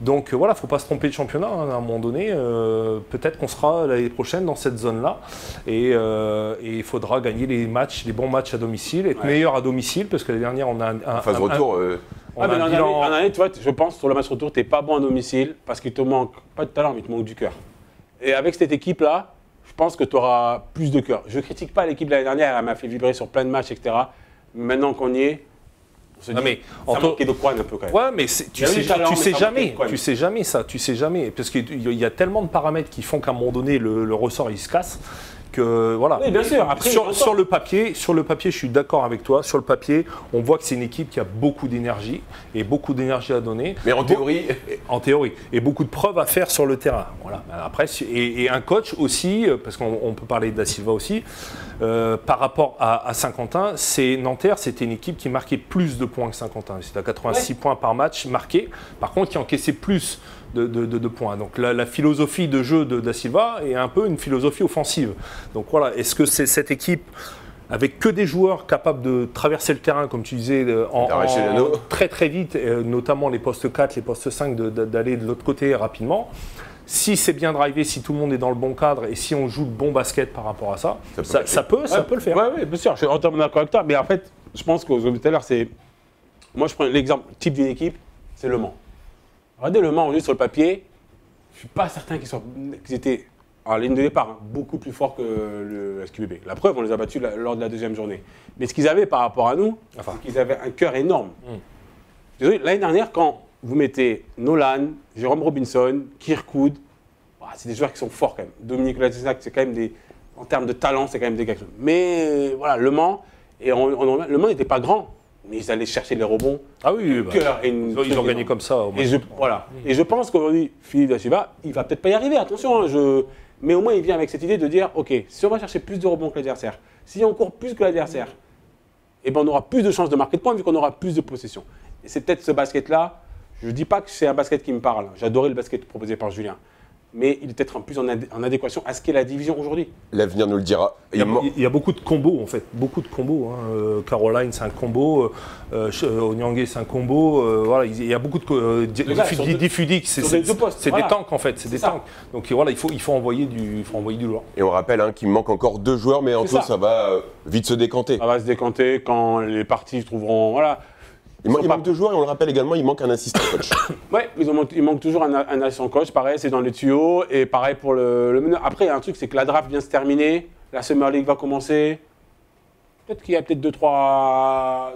Donc voilà, il ne faut pas se tromper de championnat, hein, à un moment donné. Peut-être qu'on sera l'année prochaine dans cette zone-là. Et il faudra gagner les bons matchs à domicile, être meilleur à domicile, parce que l'année dernière, on a un phase retour. En année, tu vois, je pense sur le match retour, tu n'es pas bon à domicile parce qu'il te manque, pas de talent, mais il te manque du cœur. Et avec cette équipe-là, je pense que tu auras plus de cœur. Je ne critique pas l'équipe de l'année dernière, elle m'a fait vibrer sur plein de matchs, etc. Maintenant qu'on y est, on se dit, ça manquait de quoi un peu quand même. Ouais, mais tu sais jamais ça, tu sais jamais. Parce qu'il y a tellement de paramètres qui font qu'à un moment donné, le ressort, il se casse. Que, voilà. Oui, bien sûr. Après, sur le papier, je suis d'accord avec toi. Sur le papier, on voit que c'est une équipe qui a beaucoup d'énergie et beaucoup d'énergie à donner. Mais en théorie, et beaucoup de preuves à faire sur le terrain. Voilà. Après, et un coach aussi, parce qu'on peut parler Da Silva aussi. Par rapport à Saint-Quentin, Nanterre, c'était une équipe qui marquait plus de points que Saint-Quentin. C'était à 86 points par match marqués. Par contre, qui encaissait plus de points. Donc la philosophie de jeu de Da Silva est un peu une philosophie offensive. Donc voilà, est-ce que c'est cette équipe avec que des joueurs capables de traverser le terrain, comme tu disais, très très vite, notamment les postes 4, les postes 5, d'aller de l'autre côté rapidement. Si c'est bien drivé, si tout le monde est dans le bon cadre et si on joue le bon basket par rapport à ça, ça peut le faire. Oui, bien sûr, je suis entièrement d'accord avec toi. Mais en fait, je pense qu'aux tout à l'heure, c'est. Moi, je prends l'exemple type d'une équipe, c'est Le Mans. Regardez Le Mans, aujourd'hui, sur le papier, je ne suis pas certain qu'ils étaient, à la ligne de départ, beaucoup plus forts que le SQBB. La preuve, on les a battus lors de la deuxième journée. Mais ce qu'ils avaient par rapport à nous, c'est qu'ils avaient un cœur énorme. L'année dernière, quand vous mettez Nolan, Jérôme Robinson, Kirkwood, c'est des joueurs qui sont forts quand même. Dominique Latinac, c'est quand même en termes de talent, c'est quand même des gars. Mais voilà, Le Mans, Le Mans n'était pas grand. Mais ils allaient chercher les rebonds. Ah oui, cœur et ils ont gagné comme ça. Et je pense qu'aujourd'hui, Philippe Da Silva, il va peut-être pas y arriver, attention. Mais au moins, il vient avec cette idée de dire, OK, si on va chercher plus de rebonds que l'adversaire, si on court plus que l'adversaire, eh ben, on aura plus de chances de marquer de points vu qu'on aura plus de possession. Et c'est peut-être ce basket-là, je ne dis pas que c'est un basket qui me parle. J'adorais le basket proposé par Julien. Mais il est peut-être en plus en adéquation à ce qu'est la division aujourd'hui. L'avenir nous le dira. Il y a beaucoup de combos, en fait. Beaucoup de combos. Hein. Caroline, c'est un combo. Onyangé, c'est un combo. Voilà, il y a beaucoup de... Diffudique, c'est des tanks, en fait. C'est des tanks. Donc voilà, il faut envoyer du lourd. Et on rappelle qu'il manque encore 2 joueurs, mais en tout, ça va vite se décanter. Ça va se décanter quand les parties trouveront... Voilà. Il manque 2 joueurs et on le rappelle également, il manque un assistant coach. Oui, il manque toujours un assistant coach. Pareil, c'est dans les tuyaux. Et pareil pour le meneur. Après, il y a un truc, c'est que la draft vient se terminer. La Summer League va commencer. Peut-être qu'il y a 2-3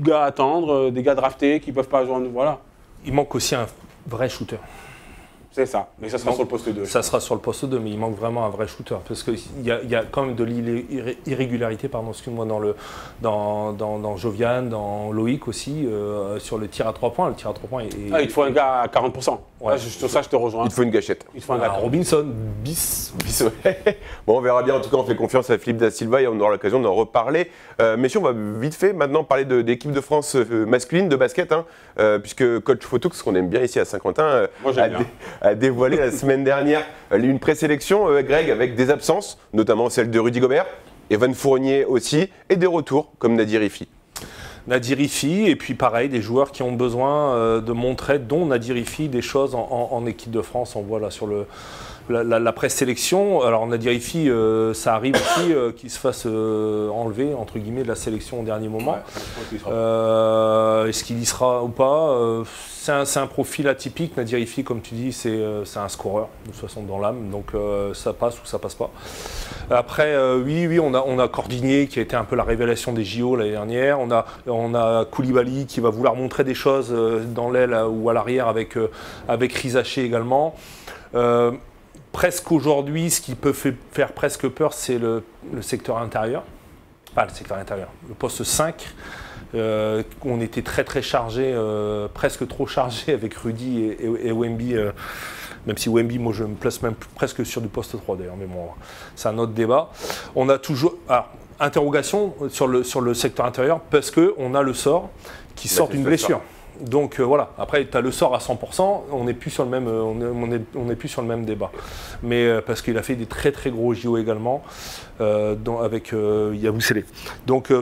gars à attendre, des gars draftés qui ne peuvent pas jouer. Voilà. Il manque aussi un vrai shooter. C'est ça, mais ça sera sur le poste 2. Ça sera sur le poste 2, mais il manque vraiment un vrai shooter. Parce qu'il y a quand même de l'irrégularité, excuse-moi, dans Jovian, dans Loïc aussi, sur le tir à 3 points. Le tir à 3 points il te faut un gars à 40%. Ouais. Sur ça, je te rejoins. Il te faut une gâchette. Il te faut un gars. Robinson, bis. Bon, on verra bien. En tout cas, on fait confiance à Philippe Da Silva et on aura l'occasion d'en reparler. Messieurs, on va vite fait maintenant parler d'équipe de France masculine de basket, puisque coach Fotoux, qu'on aime bien ici à Saint-Quentin, a dévoilé la semaine dernière une présélection, Greg, avec des absences, notamment celle de Rudy Gobert, Evan Fournier aussi, et des retours comme Nadir Ifi. Nadir Ifi, et puis pareil, des joueurs qui ont besoin de montrer, dont Nadir Ifi, des choses en équipe de France. On voit là sur la présélection. Alors Nadir Ifi, ça arrive aussi qu'il se fasse enlever, entre guillemets, de la sélection au dernier moment. Est-ce qu'il y sera ou pas c'est un profil atypique. Nadir Ifi, comme tu dis, c'est un scoreur, de toute façon dans l'âme, donc ça passe ou ça passe pas. Après, oui, on a Cordigné qui a été un peu la révélation des JO l'année dernière. On a Koulibaly qui va vouloir montrer des choses dans l'aile ou à l'arrière avec Rizaché également. Presque aujourd'hui, ce qui peut faire presque peur, c'est le secteur intérieur. Pas le secteur intérieur. Le poste 5, on était très chargé, presque trop chargé avec Rudy et Wemby. Même si Wemby, moi je me place même presque sur du poste 3 d'ailleurs, mais bon, c'est un autre débat. On a toujours. Interrogation sur le secteur intérieur parce qu'on a le sort qui sort d'une blessure. Donc voilà, après tu as le sort à 100%, on n'est plus sur le même, on n'est plus sur le même débat. Mais parce qu'il a fait des très gros JO également avec Yabusele. Donc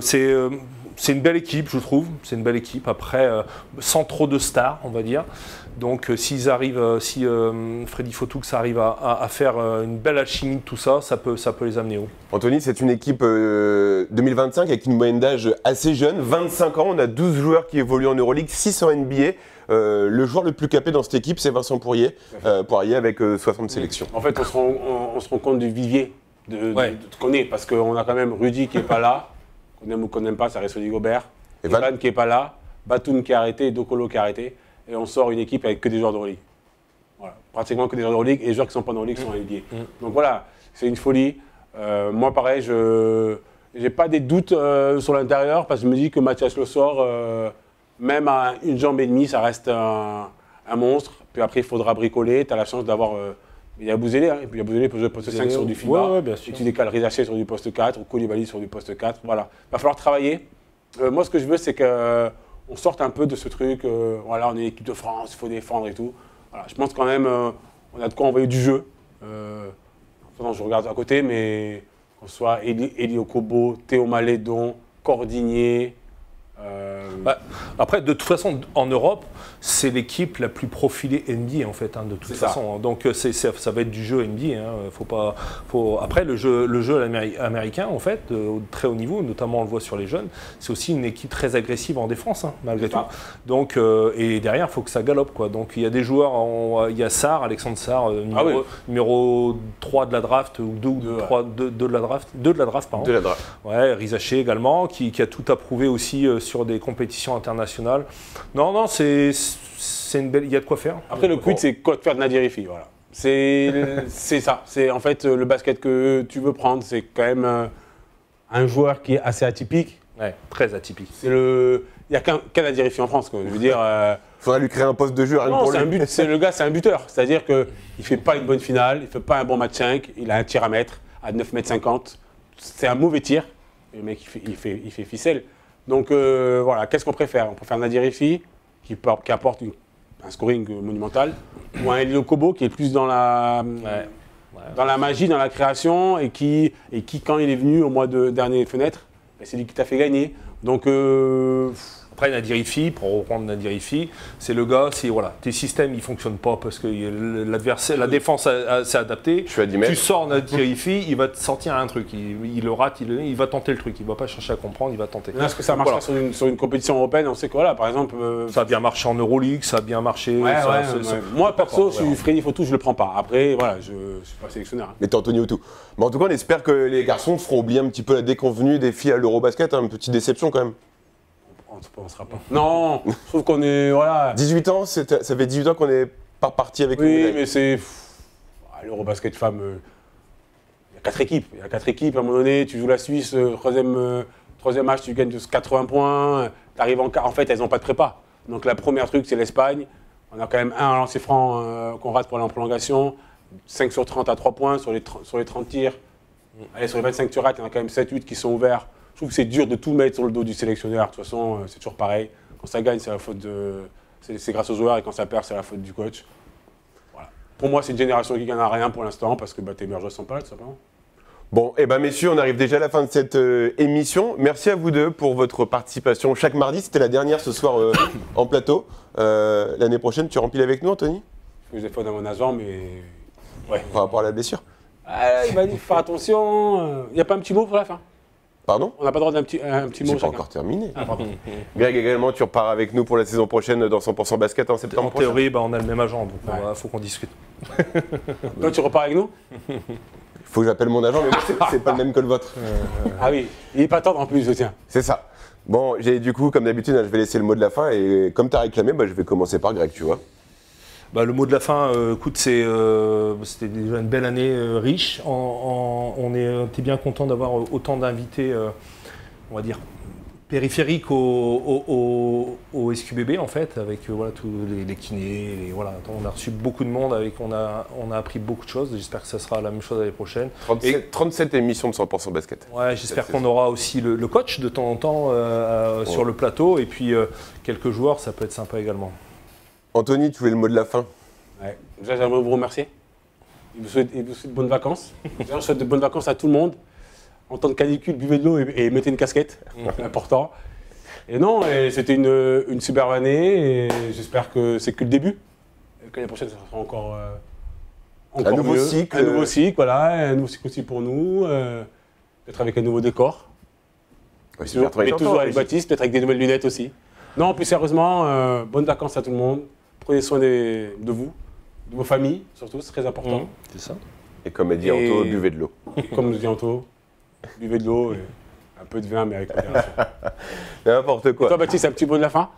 c'est une belle équipe, je trouve. C'est une belle équipe. Après, sans trop de stars, on va dire. Donc s'ils arrivent, si Freddy Fotoux arrive à faire une belle alchimie de tout ça, ça peut les amener haut. Anthony, c'est une équipe 2025 avec une moyenne d'âge assez jeune, 25 ans. On a 12 joueurs qui évoluent en Euroleague, 6 en NBA. Le joueur le plus capé dans cette équipe, c'est Vincent Poirier avec 60 sélections. En fait, on se rend compte du vivier qu'on est, parce qu'on a quand même Rudy qui n'est pas là, qu'on aime ou qu'on n'aime pas, ça reste Rudy Gobert, Evan qui n'est pas là, Batum qui a arrêté, Dokolo qui a arrêté, et on sort une équipe avec que des joueurs d'Euroleague. Voilà. Pratiquement que des joueurs d'Euroleague, et les joueurs qui ne sont pas en Euroleague sont en NBA. Donc voilà, c'est une folie. Moi, pareil, je n'ai pas des doutes sur l'intérieur, parce que je me dis que Mathias Le Sort, même à une jambe et demie, ça reste un monstre. Puis après, il faudra bricoler. Tu as la chance d'avoir. Il y a Bouzélé, hein. Il y a Bouzélé pour jouer poste 5 sur du FIBA. Et tu décales Rizaché sur du poste 4, ou Koulibaly sur du poste 4. Voilà. Il va falloir travailler. Moi, ce que je veux, c'est qu'on sorte un peu de ce truc. Voilà, on est équipe de France, il faut défendre et tout. Voilà. Je pense quand même on a de quoi envoyer du jeu. Je regarde à côté, mais qu'on soit Eli Okobo, Théo Malédon, Cordigné. Après, de toute façon, en Europe, c'est l'équipe la plus profilée NBA en fait, de toute façon. Donc ça va être du jeu NBA. Après, le jeu américain, en fait, au très haut niveau, notamment on le voit sur les jeunes, c'est aussi une équipe très agressive en défense, malgré tout. Donc, et derrière, il faut que ça galope, quoi. Donc il y a des joueurs, il y a Sarr, Alexandre Sarr, numéro 3 de la draft, ou 2 de la draft. 2 de la draft, pardon. 2 de la draft. Ouais, Rizaché également, qui a tout approuvé aussi sur des compétitions internationales. Non, c'est une belle. Il y a de quoi faire. Après, le quid, c'est quoi de faire de Nadirifi, voilà. C'est ça. C'est en fait le basket que tu veux prendre. C'est quand même un joueur qui est assez atypique. Ouais, très atypique. Il n'y a qu'un Nadirifi en France, quoi. Je veux dire. Il faudrait lui créer un poste de jeu. Non, le gars, c'est un buteur. C'est-à-dire qu'il ne fait pas une bonne finale, il ne fait pas un bon match 5, il a un tir à mettre à 9,50 m. C'est un mauvais tir. Le mec, il fait ficelle. Donc voilà, qu'est-ce qu'on préfère? On préfère Nadirifi qui apporte un scoring monumental, ou un Eli Okobo qui est plus dans la magie, dans la création, et qui quand il est venu au mois de dernière fenêtre, c'est lui qui t'a fait gagner. Donc après, Nadirifi, pour reprendre Nadirifi, c'est le gars, tes systèmes ils ne fonctionnent pas parce que la défense s'est adaptée. Je suis à 10 mètres. Tu sors Nadirifi, il va te sortir un truc. Il le rate, il va tenter le truc. Il ne va pas chercher à comprendre, il va tenter. Est-ce que ça marchera sur une compétition européenne? On sait que par exemple. Ça a bien marché en Euroleague, ça a bien marché. Moi, perso, je suis Freddy Fotoux, je ne le prends pas. Après, voilà, je ne suis pas sélectionneur. Mais t'es Anthony Autou. Mais en tout cas, on espère que les garçons feront oublier un petit peu la déconvenue des filles à l'Eurobasket. Une petite déception quand même. On ne sera pas. Non, je trouve qu'on est. Voilà. 18 ans, ça fait 18 ans qu'on est pas reparti avec une médaille. Oui, mais c'est. L'Eurobasket femmes, il y a 4 équipes. Il y a 4 équipes. À un moment donné, tu joues la Suisse, troisième match, tu gagnes 80 points. Tu arrives en quart. En fait, elles n'ont pas de prépa. Donc, la première truc, c'est l'Espagne. On a quand même un lancer franc qu'on rate pour la prolongation. 5 sur 30 à 3 points sur les 30 tirs. Allez, sur les 25 tu rates, il y en a quand même 7-8 qui sont ouverts. Je trouve que c'est dur de tout mettre sur le dos du sélectionneur. De toute façon, c'est toujours pareil. Quand ça gagne, c'est la faute c'est grâce aux joueurs, et quand ça perd, c'est la faute du coach. Voilà. Pour moi, c'est une génération qui ne gagne à rien pour l'instant parce que tes meilleurs joueurs ne sont pas là, tout simplement. Bon, messieurs, on arrive déjà à la fin de cette émission. Merci à vous deux pour votre participation chaque mardi. C'était la dernière ce soir en plateau. L'année prochaine, tu remplis avec nous, Anthony? J'ai des fois dans mon agent, mais. Ouais. Par rapport à la blessure. Il m'a dit faire attention. Il n'y a pas un petit mot pour la fin? Pardon? On n'a pas le droit d'un petit mot. C'est pas encore terminé. Greg, également, tu repars avec nous pour la saison prochaine dans 100% basket en septembre prochain. En théorie, on a le même agent, donc il faut qu'on discute. Toi, tu repars avec nous? Il faut que j'appelle mon agent, mais moi, c'est pas le même que le vôtre. Ah oui, il n'est pas tendre en plus, je tiens. C'est ça. Bon, du coup, comme d'habitude, je vais laisser le mot de la fin, et comme tu as réclamé, je vais commencer par Greg, tu vois. Le mot de la fin, écoute, c'était déjà une belle année riche. On était bien content d'avoir autant d'invités on va dire, périphérique au SQBB en fait, avec voilà, tous les kinés, voilà. On a reçu beaucoup de monde, on a appris beaucoup de choses, j'espère que ça sera la même chose l'année prochaine. 37 émissions de 100% basket. Ouais, j'espère qu'on aura aussi le coach de temps en temps sur le plateau, et puis quelques joueurs, ça peut être sympa également. Anthony, tu voulais le mot de la fin? Ouais. Déjà, j'aimerais vous remercier. Il vous souhaite de bonnes vacances. Je souhaite de bonnes vacances à tout le monde. En temps de canicule, buvez de l'eau et mettez une casquette, c'est important. Et non, c'était une superbe année et j'espère que c'est que le début. Et que l'année prochaine, ça sera encore un nouveau mieux. cycle. Un nouveau cycle, voilà, un nouveau cycle aussi pour nous, peut-être avec un nouveau décor. Ouais, toujours avec Baptiste, peut-être avec des nouvelles lunettes aussi. Non, plus sérieusement, bonnes vacances à tout le monde. Prenez soin de vous, de vos familles surtout, c'est très important. C'est ça. Et comme a dit Anto, buvez de l'eau. Comme nous dit Anto, buvez de l'eau et un peu de vin, mais avec modération. N'importe quoi. Et toi, Baptiste, un petit mot de la fin?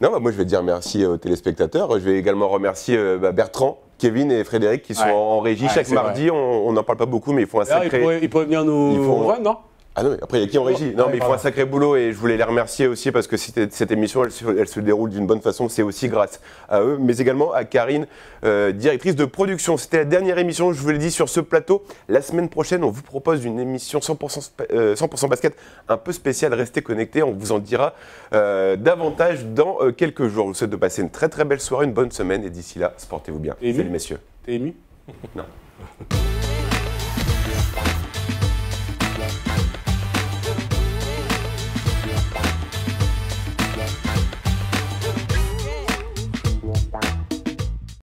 Non, bah moi je vais dire merci aux téléspectateurs. Je vais également remercier Bertrand, Kevin et Frédéric qui sont en régie chaque mardi. On n'en parle pas beaucoup, mais ils font un sacré. Ils pourraient venir nous rejoindre, non? Ah non, après il y a qui en régie? Non, mais ils font un sacré boulot et je voulais les remercier aussi parce que cette émission, elle se déroule d'une bonne façon. C'est aussi grâce à eux, mais également à Karine, directrice de production. C'était la dernière émission, je vous l'ai dit, sur ce plateau. La semaine prochaine, on vous propose une émission 100% basket un peu spéciale. Restez connectés, on vous en dira davantage dans quelques jours. Je vous souhaite de passer une très très belle soirée, une bonne semaine et d'ici là, sportez-vous bien. Salut messieurs. T'es ému? Non.